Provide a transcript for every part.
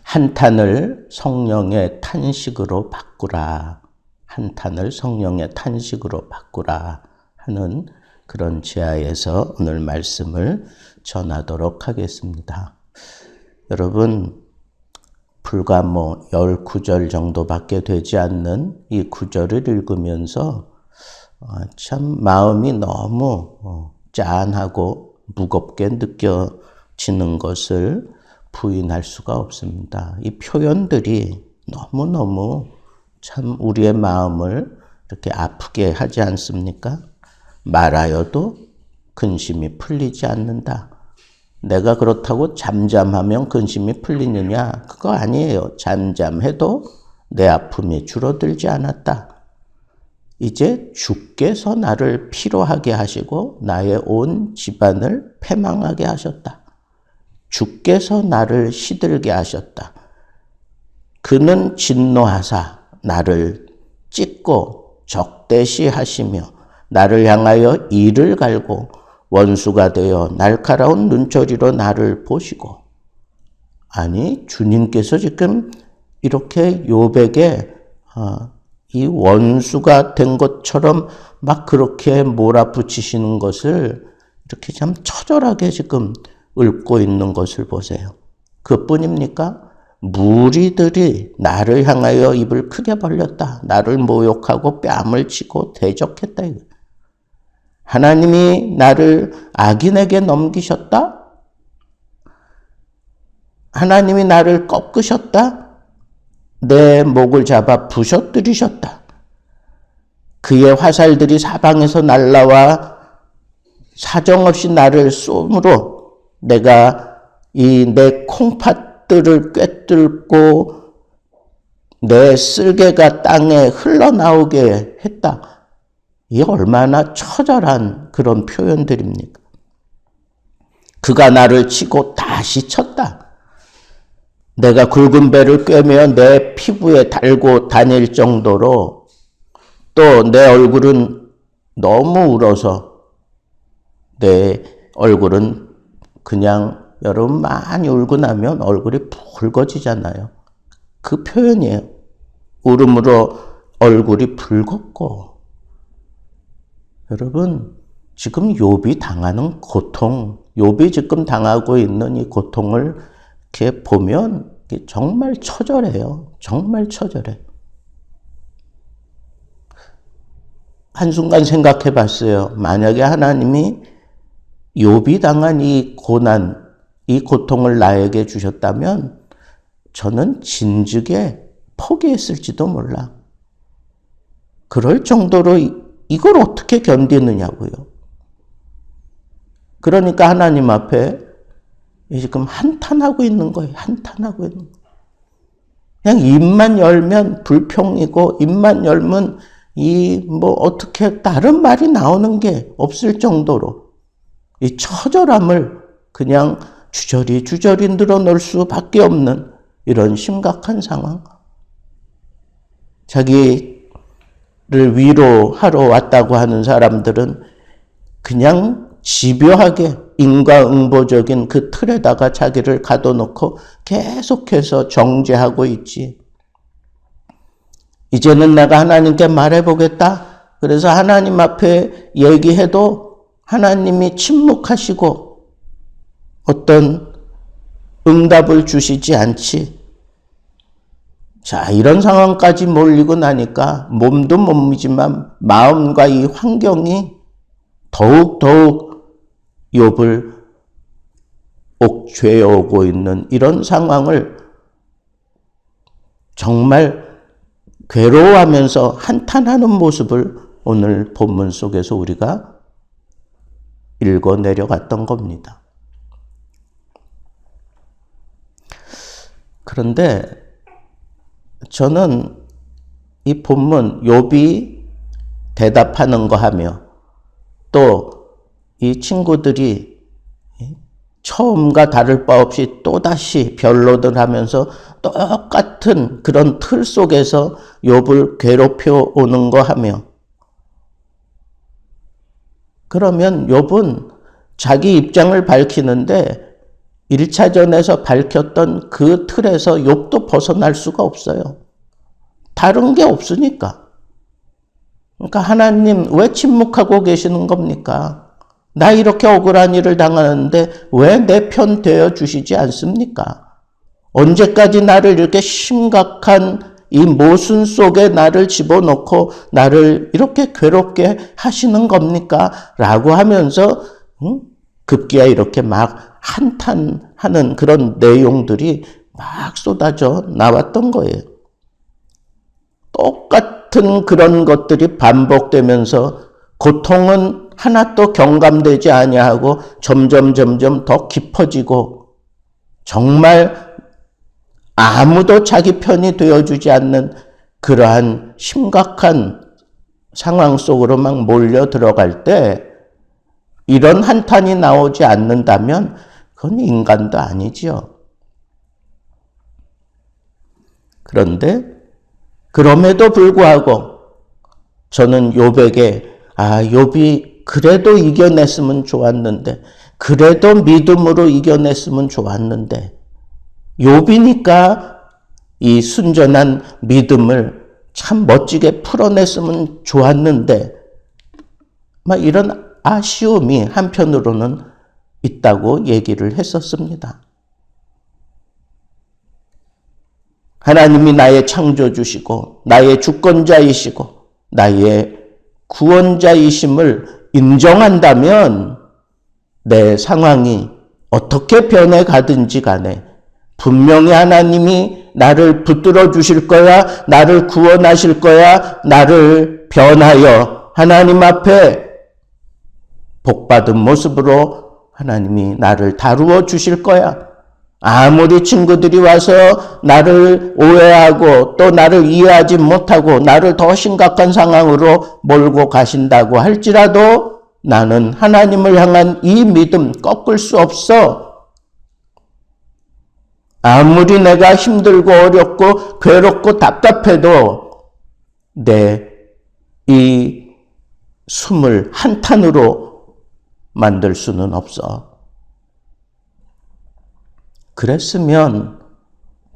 한탄을 성령의 탄식으로 바꾸라. 한탄을 성령의 탄식으로 바꾸라 하는 그런 지하에서 오늘 말씀을 전하도록 하겠습니다. 여러분, 불과 10구절 정도밖에 되지 않는 이 구절을 읽으면서 참 마음이 너무 짠하고 무겁게 느껴지는 것을 부인할 수가 없습니다. 이 표현들이 너무너무 참 우리의 마음을 이렇게 아프게 하지 않습니까? 말하여도 근심이 풀리지 않는다. 내가 그렇다고 잠잠하면 근심이 풀리느냐? 그거 아니에요. 잠잠해도 내 아픔이 줄어들지 않았다. 이제 주께서 나를 피로하게 하시고 나의 온 집안을 패망하게 하셨다. 주께서 나를 시들게 하셨다. 그는 진노하사 나를 찢고 적대시하시며 나를 향하여 이를 갈고 원수가 되어 날카로운 눈초리로 나를 보시고. 아니, 주님께서 지금 이렇게 욥에게 이 원수가 된 것처럼 막 그렇게 몰아붙이시는 것을 이렇게 참 처절하게 지금 읊고 있는 것을 보세요. 그뿐입니까? 무리들이 나를 향하여 입을 크게 벌렸다. 나를 모욕하고 뺨을 치고 대적했다. 하나님이 나를 악인에게 넘기셨다? 하나님이 나를 꺾으셨다? 내 목을 잡아 부셔뜨리셨다. 그의 화살들이 사방에서 날라와 사정없이 나를 쏘므로 내가 이 내 콩팥들을 꿰뚫고 내 쓸개가 땅에 흘러나오게 했다. 이게 얼마나 처절한 그런 표현들입니까? 그가 나를 치고 다시 쳤다. 내가 굵은 배를 꿰며 내 피부에 달고 다닐 정도로 또 내 얼굴은 너무 울어서 내 얼굴은 그냥 여러분 많이 울고 나면 얼굴이 붉어지잖아요. 그 표현이에요. 울음으로 얼굴이 붉었고. 여러분, 지금 욥이 당하는 고통, 욥이 지금 당하고 있는 이 고통을 이렇게 보면 정말 처절해요. 정말 처절해. 한순간 생각해 봤어요. 만약에 하나님이 욥이 당한 이 고난, 이 고통을 나에게 주셨다면 저는 진즉에 포기했을지도 몰라. 그럴 정도로 이걸 어떻게 견디느냐고요. 그러니까 하나님 앞에 지금 한탄하고 있는 거예요. 한탄하고 있는 거예요. 그냥 입만 열면 불평이고 입만 열면 어떻게 다른 말이 나오는 게 없을 정도로 이 처절함을 그냥 주저리 늘어놓을 수밖에 없는 이런 심각한 상황. 자기를 위로하러 왔다고 하는 사람들은 그냥 집요하게 인과응보적인 그 틀에다가 자기를 가둬놓고 계속해서 정죄하고 있지. 이제는 내가 하나님께 말해보겠다. 그래서 하나님 앞에 얘기해도 하나님이 침묵하시고 어떤 응답을 주시지 않지. 자, 이런 상황까지 몰리고 나니까 몸도 몸이지만 마음과 이 환경이 더욱 욥을 옥죄어오고 있는 이런 상황을 정말 괴로워하면서 한탄하는 모습을 오늘 본문 속에서 우리가 읽어 내려갔던 겁니다. 그런데 저는 이 본문 욥이 대답하는 거 하며 또 이 친구들이 처음과 다를 바 없이 또다시 변론을 하면서 똑같은 그런 틀 속에서 욥을 괴롭혀 오는 거 하며, 그러면 욥은 자기 입장을 밝히는데 1차전에서 밝혔던 그 틀에서 욥도 벗어날 수가 없어요. 다른 게 없으니까. 그러니까 하나님 왜 침묵하고 계시는 겁니까? 나 이렇게 억울한 일을 당하는데 왜 내 편 되어 주시지 않습니까? 언제까지 나를 이렇게 심각한 이 모순 속에 나를 집어넣고 나를 이렇게 괴롭게 하시는 겁니까? 라고 하면서 급기야 이렇게 막 한탄하는 그런 내용들이 막 쏟아져 나왔던 거예요. 똑같은 그런 것들이 반복되면서 고통은 하나도 경감되지 아니하고 점점 더 깊어지고 정말 아무도 자기 편이 되어주지 않는 그러한 심각한 상황 속으로 막 몰려 들어갈 때 이런 한탄이 나오지 않는다면 그건 인간도 아니지요. 그런데 그럼에도 불구하고 저는 욥에게 욥이 그래도 이겨냈으면 좋았는데 그래도 믿음으로 이겨냈으면 좋았는데 욥이니까 이 순전한 믿음을 참 멋지게 풀어냈으면 좋았는데 막 이런 아쉬움이 한편으로는 있다고 얘기를 했었습니다. 하나님이 나의 창조주시고 나의 주권자이시고 나의 구원자이심을 인정한다면 내 상황이 어떻게 변해가든지 간에 분명히 하나님이 나를 붙들어 주실 거야, 나를 구원하실 거야, 나를 변하여 하나님 앞에 복받은 모습으로 하나님이 나를 다루어 주실 거야. 아무리 친구들이 와서 나를 오해하고 또 나를 이해하지 못하고 나를 더 심각한 상황으로 몰고 가신다고 할지라도 나는 하나님을 향한 이 믿음 꺾을 수 없어. 아무리 내가 힘들고 어렵고 괴롭고 답답해도 내 이 숨을 한탄으로 만들 수는 없어. 그랬으면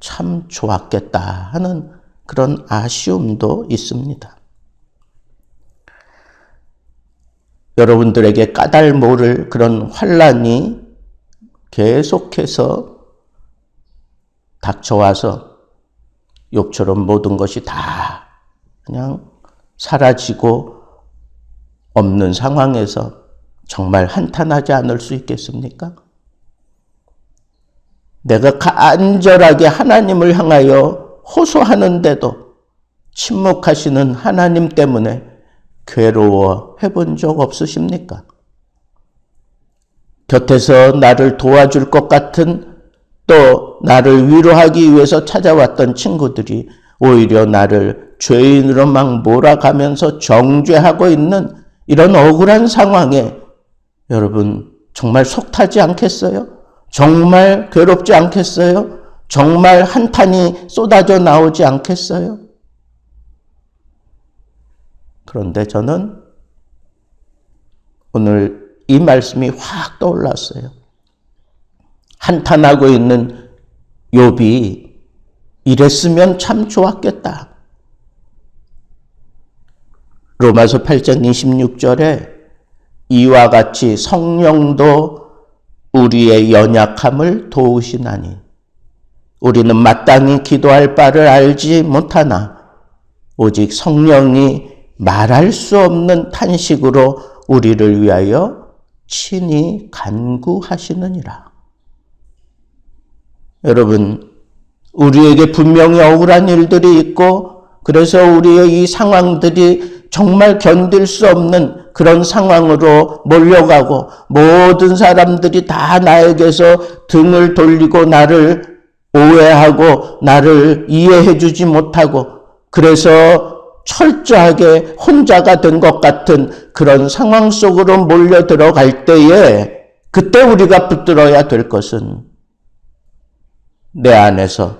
참 좋았겠다 하는 그런 아쉬움도 있습니다. 여러분들에게 까닭 모를 그런 환난이 계속해서 닥쳐와서 욥처럼 모든 것이 다 그냥 사라지고 없는 상황에서 정말 한탄하지 않을 수 있겠습니까? 내가 간절하게 하나님을 향하여 호소하는데도 침묵하시는 하나님 때문에 괴로워해 본 적 없으십니까? 곁에서 나를 도와줄 것 같은 또 나를 위로하기 위해서 찾아왔던 친구들이 오히려 나를 죄인으로 막 몰아가면서 정죄하고 있는 이런 억울한 상황에 여러분 정말 속타지 않겠어요? 정말 괴롭지 않겠어요? 정말 한탄이 쏟아져 나오지 않겠어요? 그런데 저는 오늘 이 말씀이 확 떠올랐어요. 한탄하고 있는 욥이 이랬으면 참 좋았겠다. 로마서 8장 26절에 이와 같이 성령도 우리의 연약함을 도우시나니 우리는 마땅히 기도할 바를 알지 못하나 오직 성령이 말할 수 없는 탄식으로 우리를 위하여 친히 간구하시느니라. 여러분, 우리에게 분명히 억울한 일들이 있고 그래서 우리의 이 상황들이 정말 견딜 수 없는 그런 상황으로 몰려가고 모든 사람들이 다 나에게서 등을 돌리고 나를 오해하고 나를 이해해 주지 못하고 그래서 철저하게 혼자가 된 것 같은 그런 상황 속으로 몰려 들어갈 때에 그때 우리가 붙들어야 될 것은 내 안에서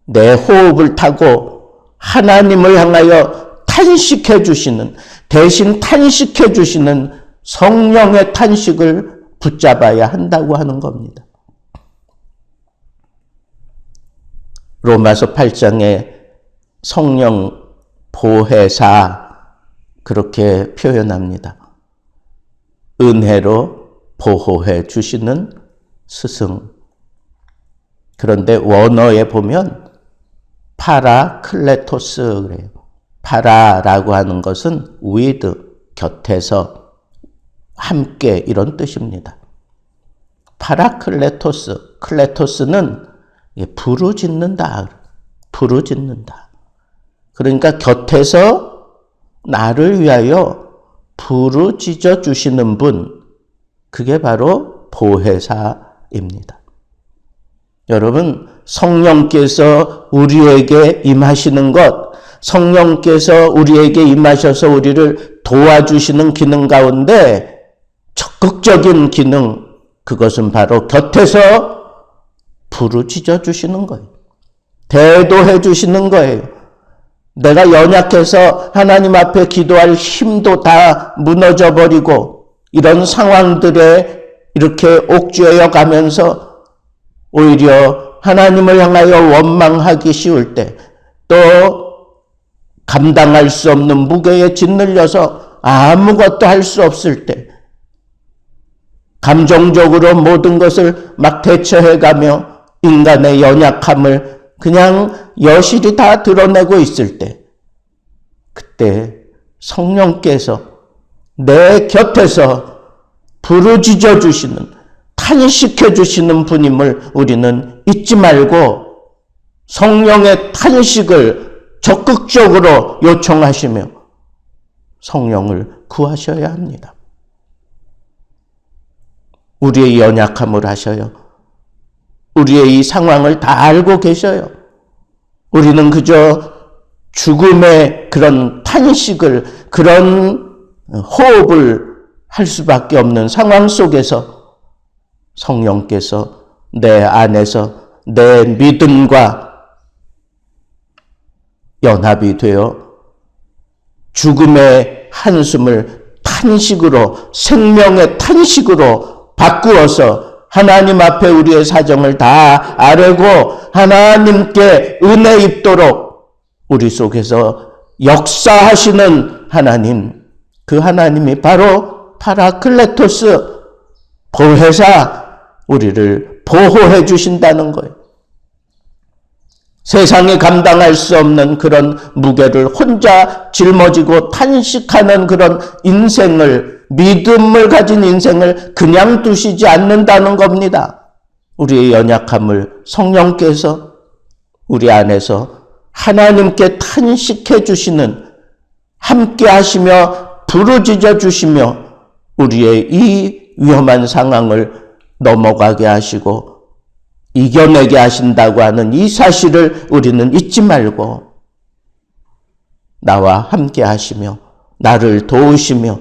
내 호흡을 타고 하나님을 향하여 탄식해 주시는, 대신 탄식해 주시는 성령의 탄식을 붙잡아야 한다고 하는 겁니다. 로마서 8장에 성령 보혜사 그렇게 표현합니다. 은혜로 보호해 주시는 스승. 그런데 원어에 보면 파라클레토스 그래요. 파라라고 하는 것은 with, 곁에서, 함께 이런 뜻입니다. 파라클레토스, 클레토스는 부르짖는다. 부르짖는다. 그러니까 곁에서 나를 위하여 부르짖어 주시는 분, 그게 바로 보혜사입니다. 여러분, 성령께서 우리에게 임하시는 것, 성령께서 우리에게 임하셔서 우리를 도와주시는 기능 가운데 적극적인 기능, 그것은 바로 곁에서 부르짖어 주시는 거예요. 대도해 주시는 거예요. 내가 연약해서 하나님 앞에 기도할 힘도 다 무너져 버리고 이런 상황들에 이렇게 옥죄어 가면서 오히려 하나님을 향하여 원망하기 쉬울 때, 또 감당할 수 없는 무게에 짓눌려서 아무것도 할 수 없을 때, 감정적으로 모든 것을 막 대처해가며 인간의 연약함을 그냥 여실히 다 드러내고 있을 때, 그때 성령께서 내 곁에서 부르짖어 주시는, 탄식해 주시는 분임을 우리는 잊지 말고 성령의 탄식을 적극적으로 요청하시며 성령을 구하셔야 합니다. 우리의 연약함을 아셔요. 우리의 이 상황을 다 알고 계셔요. 우리는 그저 죽음의 그런 탄식을, 그런 호흡을 할 수밖에 없는 상황 속에서 성령께서 내 안에서 내 믿음과 연합이 되어 죽음의 한숨을 탄식으로, 생명의 탄식으로 바꾸어서 하나님 앞에 우리의 사정을 다 아뢰고 하나님께 은혜 입도록 우리 속에서 역사하시는 하나님, 그 하나님이 바로 파라클레토스, 보혜사, 우리를 보호해 주신다는 거예요. 세상이 감당할 수 없는 그런 무게를 혼자 짊어지고 탄식하는 그런 인생을, 믿음을 가진 인생을 그냥 두시지 않는다는 겁니다. 우리의 연약함을 성령께서 우리 안에서 하나님께 탄식해 주시는, 함께 하시며 부르짖어 주시며 우리의 이 위험한 상황을 넘어가게 하시고 이겨내게 하신다고 하는 이 사실을 우리는 잊지 말고 나와 함께 하시며 나를 도우시며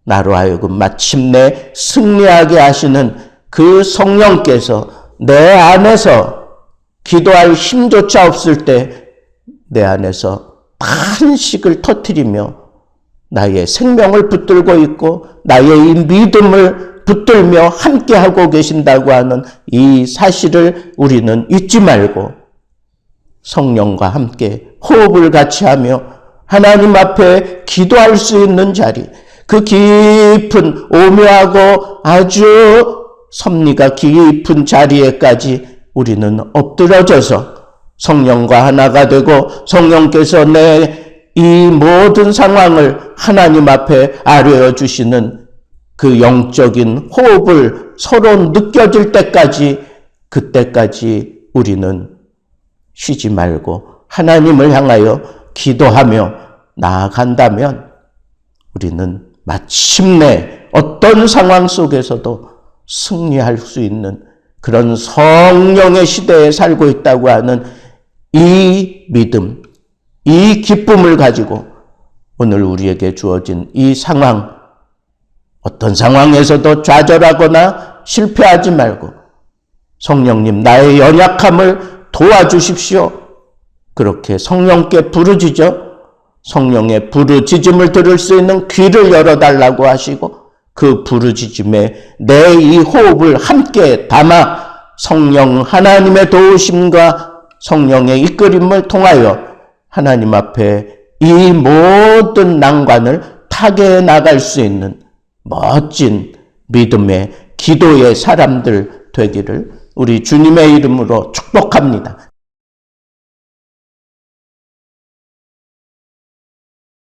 나로 하여금 마침내 승리하게 하시는 그 성령께서 내 안에서 기도할 힘조차 없을 때 내 안에서 탄식을 터뜨리며 나의 생명을 붙들고 있고 나의 이 믿음을 붙들며 함께하고 계신다고 하는 이 사실을 우리는 잊지 말고 성령과 함께 호흡을 같이 하며 하나님 앞에 기도할 수 있는 자리, 그 깊은 오묘하고 아주 섭리가 깊은 자리에까지 우리는 엎드려져서 성령과 하나가 되고 성령께서 내 이 모든 상황을 하나님 앞에 아뢰어 주시는 그 영적인 호흡을 서로 느껴질 때까지, 그때까지 우리는 쉬지 말고 하나님을 향하여 기도하며 나아간다면 우리는 마침내 어떤 상황 속에서도 승리할 수 있는 그런 성령의 시대에 살고 있다고 하는 이 믿음, 이 기쁨을 가지고 오늘 우리에게 주어진 이 상황, 어떤 상황에서도 좌절하거나 실패하지 말고 성령님, 나의 연약함을 도와주십시오. 그렇게 성령께 부르짖어 성령의 부르짖음을 들을 수 있는 귀를 열어달라고 하시고 그 부르짖음에 내 이 호흡을 함께 담아 성령 하나님의 도우심과 성령의 이끌림을 통하여 하나님 앞에 이 모든 난관을 타개해 나갈 수 있는 멋진 믿음의 기도의 사람들 되기를 우리 주님의 이름으로 축복합니다.